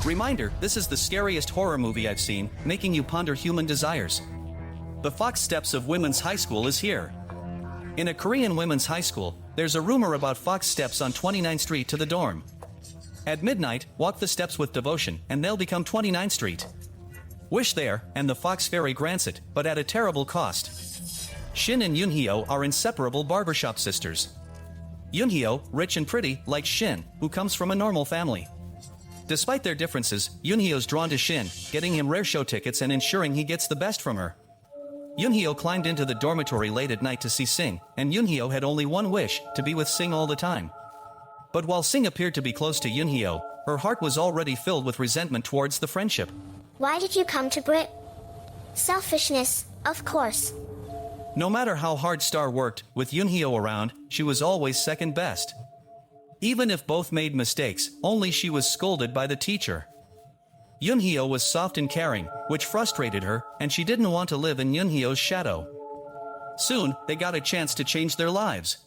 Reminder, this is the scariest horror movie I've seen, making you ponder human desires. The Fox Steps of Women's High School is here. In a Korean women's high school, there's a rumor about Fox Steps on 29th Street to the dorm. At midnight, walk the steps with devotion, and they'll become 29th Street. Wish there, and the Fox Fairy grants it, but at a terrible cost. Shin and Eunhyo are inseparable barbershop sisters. Eunhyo, rich and pretty, like Shin, who comes from a normal family. Despite their differences, Eunhyo's drawn to Shin, getting him rare show tickets and ensuring he gets the best from her. Eunhyo climbed into the dormitory late at night to see Sing, and Eunhyo had only one wish, to be with Sing all the time. But while Sing appeared to be close to Eunhyo, her heart was already filled with resentment towards the friendship. Why did you come to Brit? Selfishness, of course. No matter how hard Star worked, with Eunhyo around, she was always second best. Even if both made mistakes, only she was scolded by the teacher. Eunhyo was soft and caring, which frustrated her, and she didn't want to live in Eunhyo's shadow. Soon, they got a chance to change their lives.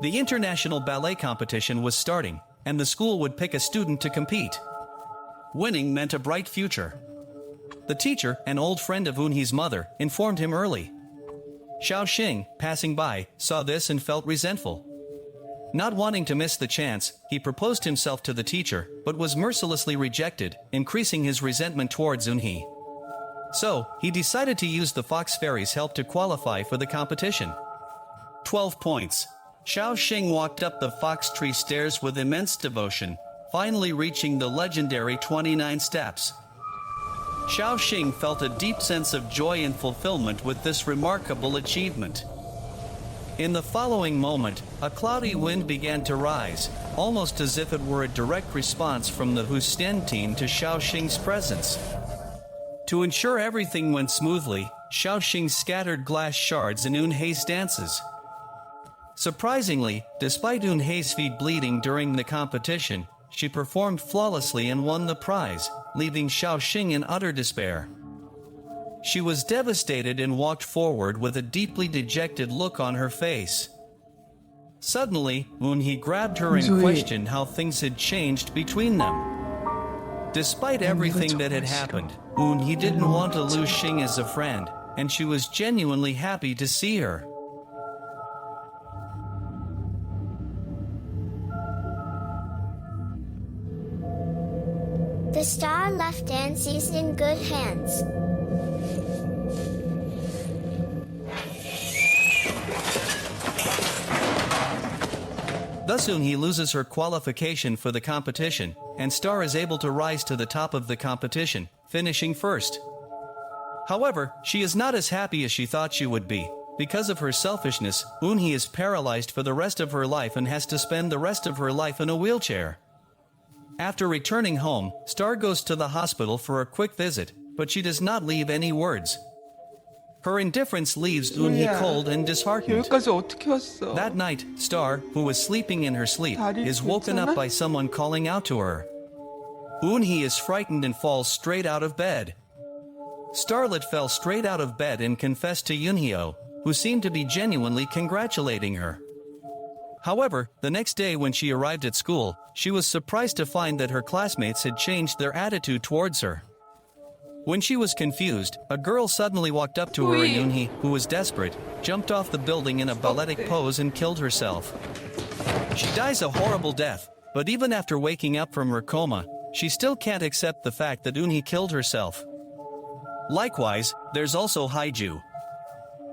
The international ballet competition was starting, and the school would pick a student to compete. Winning meant a bright future. The teacher, an old friend of Eunhee's mother, informed him early. Xiao Xing, passing by, saw this and felt resentful. Not wanting to miss the chance, he proposed himself to the teacher, but was mercilessly rejected, increasing his resentment towards Eunhee. So, he decided to use the Fox Fairy's help to qualify for the competition. 12 points. Xiao Xing walked up the fox tree stairs with immense devotion, finally reaching the legendary 29 steps. Xiao Xing felt a deep sense of joy and fulfillment with this remarkable achievement. In the following moment, a cloudy wind began to rise, almost as if it were a direct response from the Husten team to Xiao Xing's presence. To ensure everything went smoothly, Xiao Xing scattered glass shards in Eunhee's dances. Surprisingly, despite Eunhee's feet bleeding during the competition, she performed flawlessly and won the prize, leaving Xiao Xing in utter despair. She was devastated and walked forward with a deeply dejected look on her face. Suddenly, Eunhee grabbed her and questioned how things had changed between them. Despite everything that had happened, Eunhee didn't want to lose Xing as a friend, and she was genuinely happy to see her. The star left dances in good hands. Thus Eunhee loses her qualification for the competition, and Star is able to rise to the top of the competition, finishing first. However, she is not as happy as she thought she would be. Because of her selfishness, Eunhee is paralyzed for the rest of her life and has to spend the rest of her life in a wheelchair. After returning home, Star goes to the hospital for a quick visit, but she does not leave any words. Her indifference leaves Eunhee cold and disheartened. 여기까지 어떻게 왔어? That night, Star, who was sleeping in her sleep, is woken up by someone calling out to her. Eunhee is frightened and falls straight out of bed. Starlet fell straight out of bed and confessed to Eunhyo, who seemed to be genuinely congratulating her. However, the next day when she arrived at school, she was surprised to find that her classmates had changed their attitude towards her. When she was confused, a girl suddenly walked up to her and Eunhee, who was desperate, jumped off the building in a balletic pose and killed herself. She dies a horrible death, but even after waking up from her coma, she still can't accept the fact that Eunhee killed herself. Likewise, there's also Haiju.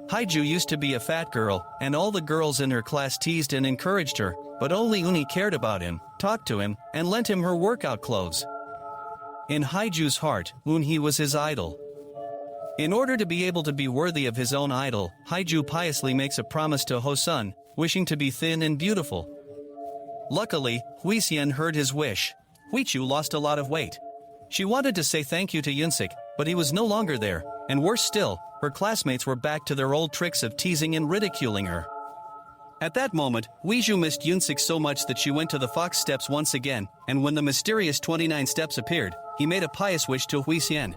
Haiju used to be a fat girl, and all the girls in her class teased and encouraged her, but only Eunhee cared about him, talked to him, and lent him her workout clothes. In Haiju's heart, Eunhee was his idol. In order to be able to be worthy of his own idol, Haiju piously makes a promise to Hosun, wishing to be thin and beautiful. Luckily, Huisian heard his wish. Huichu lost a lot of weight. She wanted to say thank you to Yunsik, but he was no longer there, and worse still, her classmates were back to their old tricks of teasing and ridiculing her. At that moment, Huiju missed Yunsik so much that she went to the Fox Steps once again, and when the mysterious 29 steps appeared, he made a pious wish to Huisian.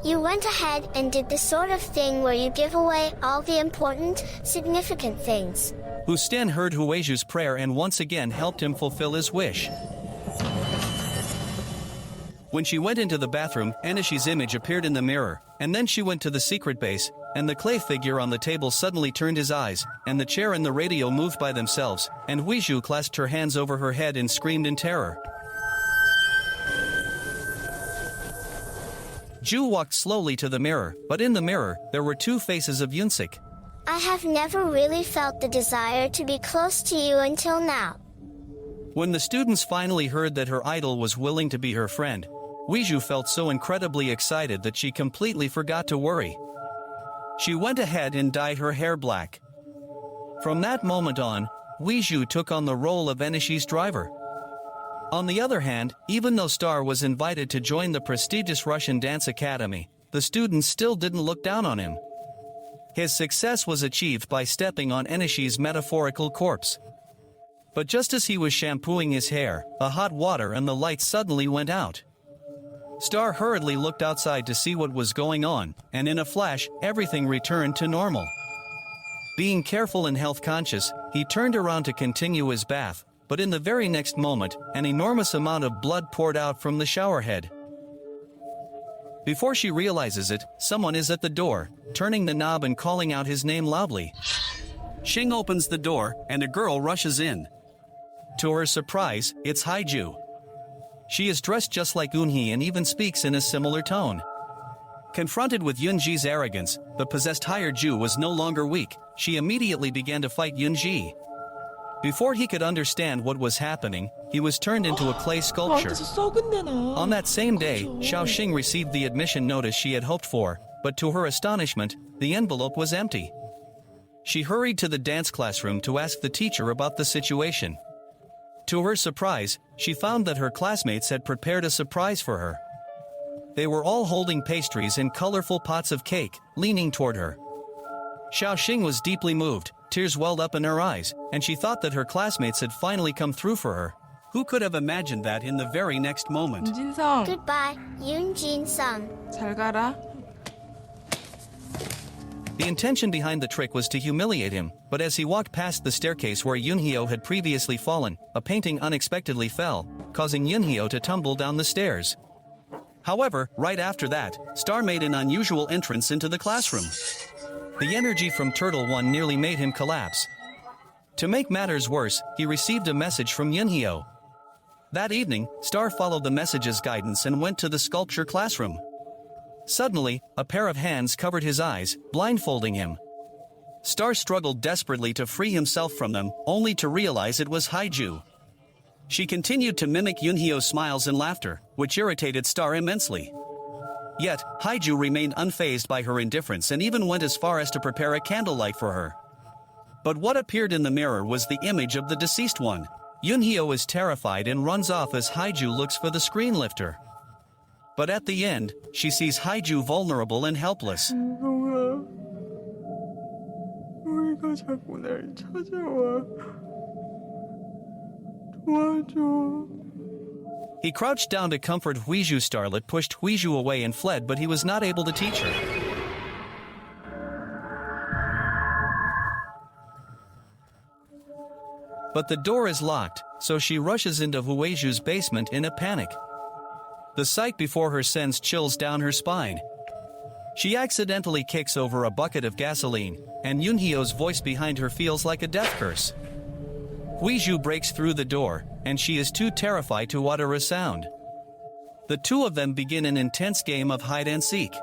You went ahead and did the sort of thing where you give away all the important, significant things. who Stan heard Huiju's prayer and once again helped him fulfill his wish. When she went into the bathroom, Enishi's image appeared in the mirror, and then she went to the secret base, and the clay figure on the table suddenly turned his eyes, and the chair and the radio moved by themselves, and Huiju clasped her hands over her head and screamed in terror. Ju walked slowly to the mirror, but in the mirror, there were two faces of Yunsik. I have never really felt the desire to be close to you until now. When the students finally heard that her idol was willing to be her friend, Huiju felt so incredibly excited that she completely forgot to worry. She went ahead and dyed her hair black. From that moment on, Huiju took on the role of Enishi's driver. On the other hand, even though Star was invited to join the prestigious Russian dance academy, the students still didn't look down on him. His success was achieved by stepping on Enishi's metaphorical corpse. But just as he was shampooing his hair, the hot water and the lights suddenly went out. Star hurriedly looked outside to see what was going on, and in a flash, everything returned to normal. Being careful and health-conscious, he turned around to continue his bath, but in the very next moment, an enormous amount of blood poured out from the shower head. Before she realizes it, someone is at the door, turning the knob and calling out his name loudly. Shing opens the door, and a girl rushes in. To her surprise, it's Haiju. She is dressed just like Eunhyo and even speaks in a similar tone. Confronted with Yunji's arrogance, the possessed hired Jew was no longer weak. She immediately began to fight Yunji. Before he could understand what was happening, he was turned into a clay sculpture. On that same day, Xiaoxing received the admission notice she had hoped for, but to her astonishment, the envelope was empty. She hurried to the dance classroom to ask the teacher about the situation. To her surprise, she found that her classmates had prepared a surprise for her. They were all holding pastries and colorful pots of cake, leaning toward her. Xiaoxing was deeply moved, tears welled up in her eyes, and she thought that her classmates had finally come through for her. Who could have imagined that in the very next moment? 윤진성, Goodbye, Yoon-jin-sung. 잘 가라. The intention behind the trick was to humiliate him, but as he walked past the staircase where Eunhyo had previously fallen, a painting unexpectedly fell, causing Eunhyo to tumble down the stairs. However, right after that, Star made an unusual entrance into the classroom. The energy from Turtle One nearly made him collapse. To make matters worse, he received a message from Eunhyo. That evening, Star followed the message's guidance and went to the sculpture classroom. Suddenly, a pair of hands covered his eyes, blindfolding him. Star struggled desperately to free himself from them, only to realize it was Haiju. She continued to mimic Eunhyo's smiles and laughter, which irritated Star immensely. Yet, Haiju remained unfazed by her indifference and even went as far as to prepare a candlelight for her. But what appeared in the mirror was the image of the deceased one. Eunhyo is terrified and runs off as Haiju looks for the screen lifter. But at the end, she sees Haiju vulnerable and helpless. 형아, 우리가 자꾸 날 찾아와. 도와줘. He crouched down to comfort Huiju. Starlet pushed Huiju away and fled, but he was not able to teach her. But the door is locked, so she rushes into Huiju's basement in a panic. The sight before her sends chills down her spine. She accidentally kicks over a bucket of gasoline, and Eunhyo's voice behind her feels like a death curse. Huiju breaks through the door, and she is too terrified to utter a sound. The two of them begin an intense game of hide-and-seek.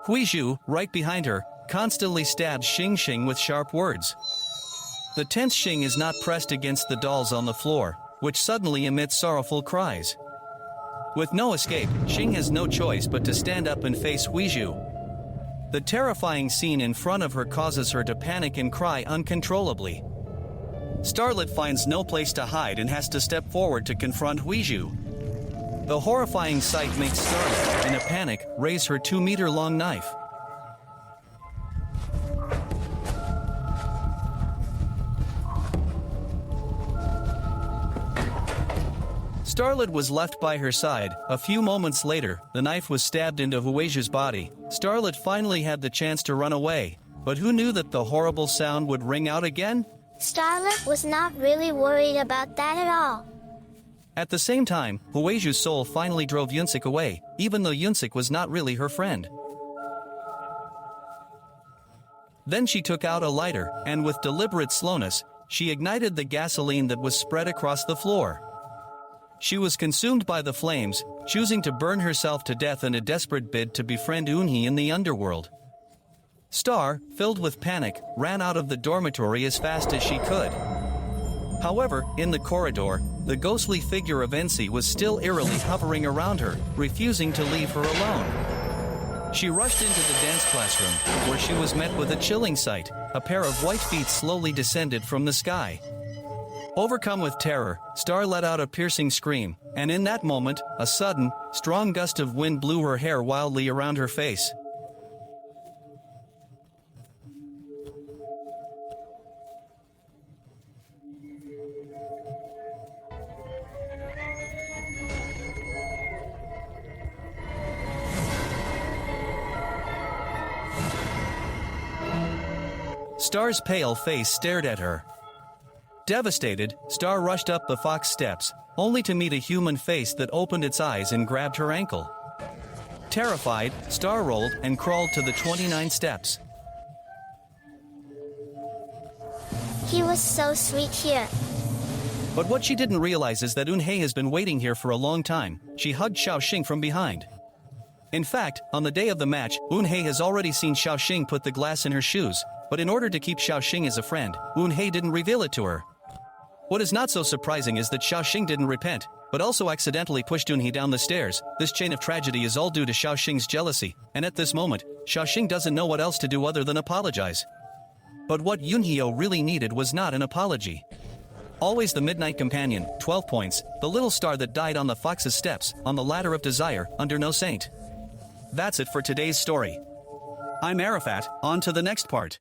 Huiju, right behind her, constantly stabs Xing with sharp words. The tense Xing is not pressed against the dolls on the floor, which suddenly emits sorrowful cries. With no escape, Xing has no choice but to stand up and face Huiju. The terrifying scene in front of her causes her to panic and cry uncontrollably. Starlet finds no place to hide and has to step forward to confront Huiju. The horrifying sight makes Starlet, in a panic, raise her 2-meter-long knife. Starlet was left by her side. A few moments later, the knife was stabbed into Huiju's body. Starlet finally had the chance to run away, but who knew that the horrible sound would ring out again? Starlet was not really worried about that at all. At the same time, Hueju's soul finally drove Yunsik away, even though Yunsik was not really her friend. Then she took out a lighter, and with deliberate slowness, she ignited the gasoline that was spread across the floor. She was consumed by the flames, choosing to burn herself to death in a desperate bid to befriend Eunhyo in the underworld. Star, filled with panic, ran out of the dormitory as fast as she could. However, in the corridor, the ghostly figure of Ensi was still eerily hovering around her, refusing to leave her alone. She rushed into the dance classroom, where she was met with a chilling sight. A pair of white feet slowly descended from the sky. Overcome with terror, Star let out a piercing scream, and in that moment, a sudden, strong gust of wind blew her hair wildly around her face. Star's pale face stared at her. Devastated, Star rushed up the fox steps, only to meet a human face that opened its eyes and grabbed her ankle. Terrified, Star rolled and crawled to the 29 steps. He was so sweet here. But what she didn't realize is that Eunhyo has been waiting here for a long time. She hugged Xiaoxing from behind. In fact, on the day of the match, Eunhyo has already seen Xiaoxing put the glass in her shoes, but in order to keep Xiaoxing as a friend, Eunhyo didn't reveal it to her. What is not so surprising is that Xiaoxing didn't repent, but also accidentally pushed Eunhyo down the stairs. This chain of tragedy is all due to Xiaoxing's jealousy, and at this moment, Xiaoxing doesn't know what else to do other than apologize. But what Eunhyo really needed was not an apology. Always the Midnight Companion, 12 points, the little star that died on the fox's steps, on the ladder of desire, under no saint. That's it for today's story. I'm Arafat, on to the next part.